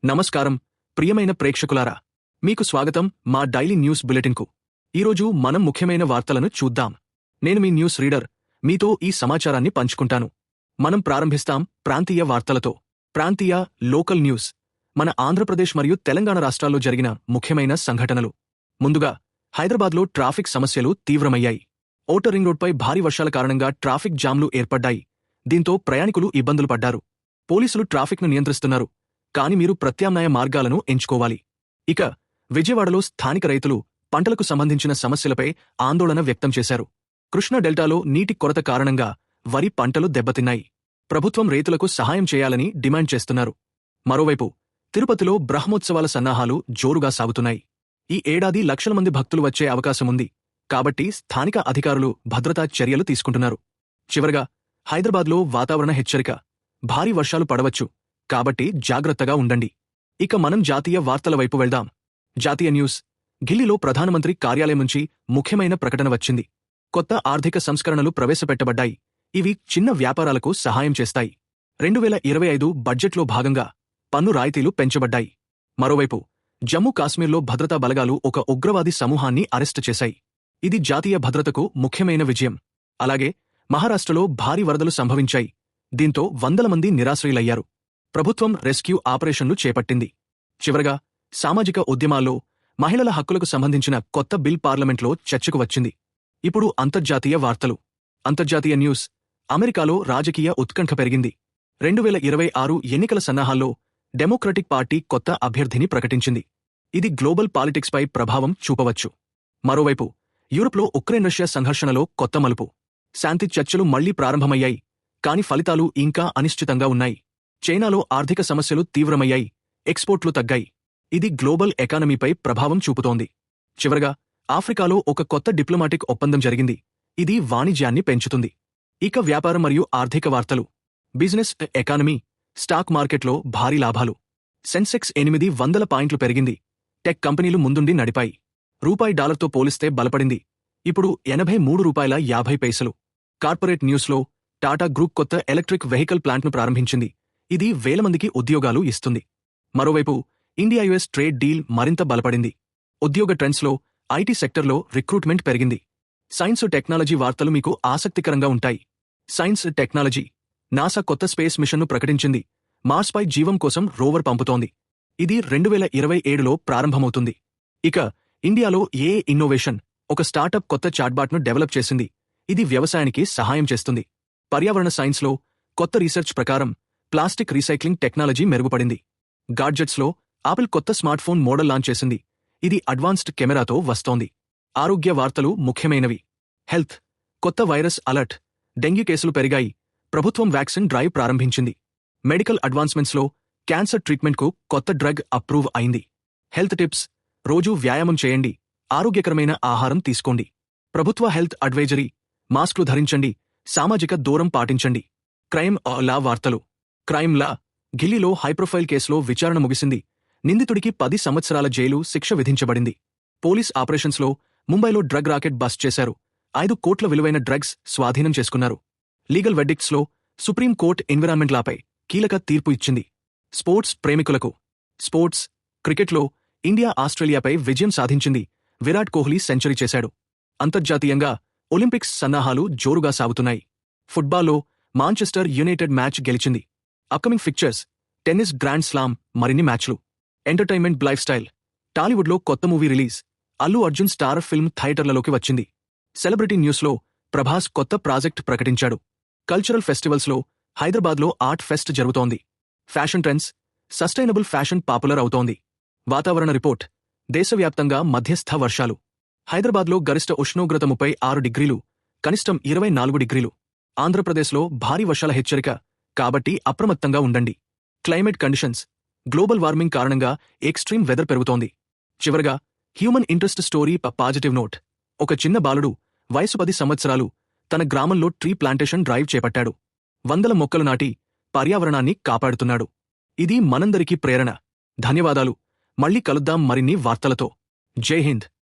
నమస్కారం ప్రియమైన ప్రేక్షకులారా, మీకు స్వాగతం మా డైలీ న్యూస్ బులెటిన్కు. ఈరోజు మనం ముఖ్యమైన వార్తలను చూద్దాం. నేను మీ న్యూస్ రీడర్, మీతో ఈ సమాచారాన్ని పంచుకుంటాను. మనం ప్రారంభిస్తాం ప్రాంతీయ వార్తలతో. ప్రాంతీయ లోకల్ న్యూస్. మన ఆంధ్రప్రదేశ్ మరియు తెలంగాణ రాష్ట్రాల్లో జరిగిన ముఖ్యమైన సంఘటనలు. ముందుగా, హైదరాబాద్లో ట్రాఫిక్ సమస్యలు తీవ్రమయ్యాయి. ఔటర్ రింగ్ రోడ్పై భారీ వర్షాల కారణంగా ట్రాఫిక్ జామ్లు ఏర్పడ్డాయి. దీంతో ప్రయాణికులు ఇబ్బందులు పడ్డారు. పోలీసులు ట్రాఫిక్ను నియంత్రిస్తున్నారు, కాని మీరు ప్రత్యామ్నాయ మార్గాలను ఎంచుకోవాలి. ఇక విజయవాడలో స్థానిక రైతులు పంటలకు సంబంధించిన సమస్యలపై ఆందోళన వ్యక్తం చేశారు. కృష్ణా డెల్టాలో నీటి కొరత కారణంగా వరి పంటలు దెబ్బతిన్నాయి. ప్రభుత్వం రైతులకు సహాయం చేయాలని డిమాండ్ చేస్తున్నారు. మరోవైపు తిరుపతిలో బ్రహ్మోత్సవాల సన్నాహాలు జోరుగా సాగుతున్నాయి. ఈ ఏడాది లక్షల మంది భక్తులు వచ్చే అవకాశముంది. కాబట్టి స్థానిక అధికారులు భద్రతా చర్యలు తీసుకుంటున్నారు. చివరగా, హైదరాబాద్లో వాతావరణ హెచ్చరిక. భారీ వర్షాలు పడవచ్చు, కాబట్టి జాగ్రత్తగా ఉండండి. ఇక మనం జాతీయ వార్తల వైపు వెళ్దాం. జాతీయ న్యూస్. ఢిల్లీలో ప్రధానమంత్రి కార్యాలయం నుంచి ముఖ్యమైన ప్రకటన వచ్చింది. కొత్త ఆర్థిక సంస్కరణలు ప్రవేశపెట్టబడ్డాయి. ఇవి చిన్న వ్యాపారాలకు సహాయం చేస్తాయి. 2025 బడ్జెట్లో భాగంగా పన్ను రాయితీలు పెంచబడ్డాయి. మరోవైపు, జమ్మూ కాశ్మీర్లో భద్రతా బలగాలు ఒక ఉగ్రవాది సమూహాన్ని అరెస్టు చేశాయి. ఇది జాతీయ భద్రతకు ముఖ్యమైన విజయం. అలాగే, మహారాష్ట్రలో భారీ వరదలు సంభవించాయి. దీంతో వందల మంది నిరాశ్రయులయ్యారు. ప్రభుత్వం రెస్క్యూ ఆపరేషన్లు చేపట్టింది. చివరగా, సామాజిక ఉద్యమాల్లో మహిళల హక్కులకు సంబంధించిన కొత్త బిల్ పార్లమెంట్లో చర్చకు వచ్చింది. ఇప్పుడు అంతర్జాతీయ వార్తలు. అంతర్జాతీయ న్యూస్. అమెరికాలో రాజకీయ ఉత్కంఠ పెరిగింది. 2026 ఎన్నికల సన్నాహాల్లో డెమోక్రటిక్ పార్టీ కొత్త అభ్యర్థిని ప్రకటించింది. ఇది గ్లోబల్ పాలిటిక్స్పై ప్రభావం చూపవచ్చు. మరోవైపు, యూరప్లో ఉక్రెయిన్ రష్యా సంఘర్షణలో కొత్త మలుపు. శాంతి చర్చలు మళ్లీ ప్రారంభమయ్యాయి, కాని ఫలితాలు ఇంకా అనిశ్చితంగా ఉన్నాయి. చైనాలో ఆర్థిక సమస్యలు తీవ్రమయ్యాయి, ఎక్స్పోర్ట్లు తగ్గాయి. ఇది గ్లోబల్ ఎకానమీపై ప్రభావం చూపుతోంది. చివరగా, ఆఫ్రికాలో ఒక కొత్త డిప్లొమాటిక్ ఒప్పందం జరిగింది. ఇది వాణిజ్యాన్ని పెంచుతుంది. ఇక వ్యాపారం మరియు ఆర్థిక వార్తలు. Business economy. స్టాక్ మార్కెట్లో భారీ లాభాలు. సెన్సెక్స్ 800 పాయింట్లు పెరిగింది. టెక్ కంపెనీలు ముందుండి నడిపాయి. రూపాయి డాలర్తో పోలిస్తే బలపడింది. ఇప్పుడు ₹83.50. కార్పొరేట్ న్యూస్లో, టాటా గ్రూప్ కొత్త ఎలక్ట్రిక్ వెహికల్ ప్లాంట్ను ప్రారంభించింది. ఇది వేల మందికి ఉద్యోగాలు ఇస్తుంది. మరోవైపు, ఇండియా-యుఎస్ ట్రేడ్ డీల్ మరింత బలపడింది. ఉద్యోగ ట్రెండ్స్లో ఐటీ సెక్టర్లో రిక్రూట్మెంట్ పెరిగింది. సైన్స్ టెక్నాలజీ వార్తలు మీకు ఆసక్తికరంగా ఉంటాయి. Science technology. నాసా కొత్త స్పేస్ మిషన్ను ప్రకటించింది. మార్స్పై జీవం కోసం రోవర్ పంపుతోంది. ఇది 2027లో ప్రారంభమవుతుంది. ఇక ఇండియాలో ఏఐ ఇన్నోవేషన్. ఒక స్టార్టప్ కొత్త చాట్బాట్ను డెవలప్ చేసింది. ఇది వ్యవసాయానికి సహాయం చేస్తుంది. పర్యావరణ సైన్స్లో కొత్త రీసెర్చ్ ప్రకారం ప్లాస్టిక్ రీసైక్లింగ్ టెక్నాలజీ మెరుగుపడింది. గాడ్జెట్స్లో ఆపిల్ కొత్త స్మార్ట్ ఫోన్ మోడల్ లాంచ్ చేసింది. ఇది అడ్వాన్స్డ్ కెమెరాతో వస్తోంది. ఆరోగ్య వార్తలు ముఖ్యమైనవి. హెల్త్. కొత్త వైరస్ అలర్ట్. డెంగ్యూ కేసులు పెరిగాయి. ప్రభుత్వం వ్యాక్సిన్ డ్రైవ్ ప్రారంభించింది. మెడికల్ అడ్వాన్స్మెంట్స్లో క్యాన్సర్ ట్రీట్మెంట్కు కొత్త డ్రగ్ అప్రూవ్ అయింది. Health tips. రోజూ వ్యాయామం చేయండి. ఆరోగ్యకరమైన ఆహారం తీసుకోండి. ప్రభుత్వ హెల్త్ అడ్వైజరీ. మాస్క్లు ధరించండి. సామాజిక దూరం పాటించండి. క్రైమ్ లా వార్తలు. క్రైమ్ లా. ఢిల్లీలో హైప్రొఫైల్ కేసులో విచారణ ముగిసింది. నిందితుడికి 10 సంవత్సరాల జైలు శిక్ష విధించబడింది. పోలీస్ ఆపరేషన్స్లో ముంబైలో డ్రగ్ రాకెట్ బస్ట్ చేశారు. 5 కోట్ల విలువైన డ్రగ్స్ స్వాధీనం చేసుకున్నారు. లీగల్ వెర్డిక్ట్స్లో సుప్రీం కోర్ట్ ఎన్విరాన్మెంట్ లాపై కీలక తీర్పు ఇచ్చింది. స్పోర్ట్స్ ప్రేమికులకు. స్పోర్ట్స్. క్రికెట్లో ఇండియా ఆస్ట్రేలియాపై విజయం సాధించింది. విరాట్ కోహ్లీ సెంచరీ చేశాడు. అంతర్జాతీయంగా ఒలింపిక్స్ సన్నాహాలు జోరుగా సాగుతున్నాయి. ఫుట్బాల్లో మాంచెస్టర్ యునైటెడ్ మ్యాచ్ గెలిచింది. Upcoming fixtures. Tennis grand slam మరిన్ని మ్యాచ్లు. Entertainment lifestyle. టాలీవుడ్లో కొత్త movie release. Allu Arjun star film థియేటర్లలోకి వచ్చింది. సెలబ్రిటీ న్యూస్లో ప్రభాస్ కొత్త ప్రాజెక్ట్ ప్రకటించాడు. కల్చరల్ ఫెస్టివల్స్లో హైదరాబాద్లో ఆర్ట్ ఫెస్ట్ జరుగుతోంది. Fashion trends. Sustainable fashion popular అవుతోంది. వాతావరణ రిపోర్ట్. దేశవ్యాప్తంగా మధ్యస్థ వర్షాలు. హైదరాబాద్లో గరిష్ట ఉష్ణోగ్రత 36 డిగ్రీలు, కనిష్టం 24 డిగ్రీలు. ఆంధ్రప్రదేశ్లో భారీ వర్షాల హెచ్చరిక, కాబట్టి అప్రమత్తంగా ఉండండి. Climate conditions. గ్లోబల్ వార్మింగ్ కారణంగా ఎక్స్ట్రీమ్ వెదర్ పెరుగుతోంది. చివరగా, human interest story positive note. ఒక చిన్న బాలుడు, వయసు 10 సంవత్సరాలు, తన గ్రామంలో ట్రీ ప్లాంటేషన్ డ్రైవ్ చేపట్టాడు. 100 మొక్కలు నాటి పర్యావరణాన్ని కాపాడుతున్నాడు. ఇది మనందరికీ ప్రేరణ. ధన్యవాదాలు. మళ్ళీ కలుద్దాం మరిన్ని వార్తలతో. జై హింద్.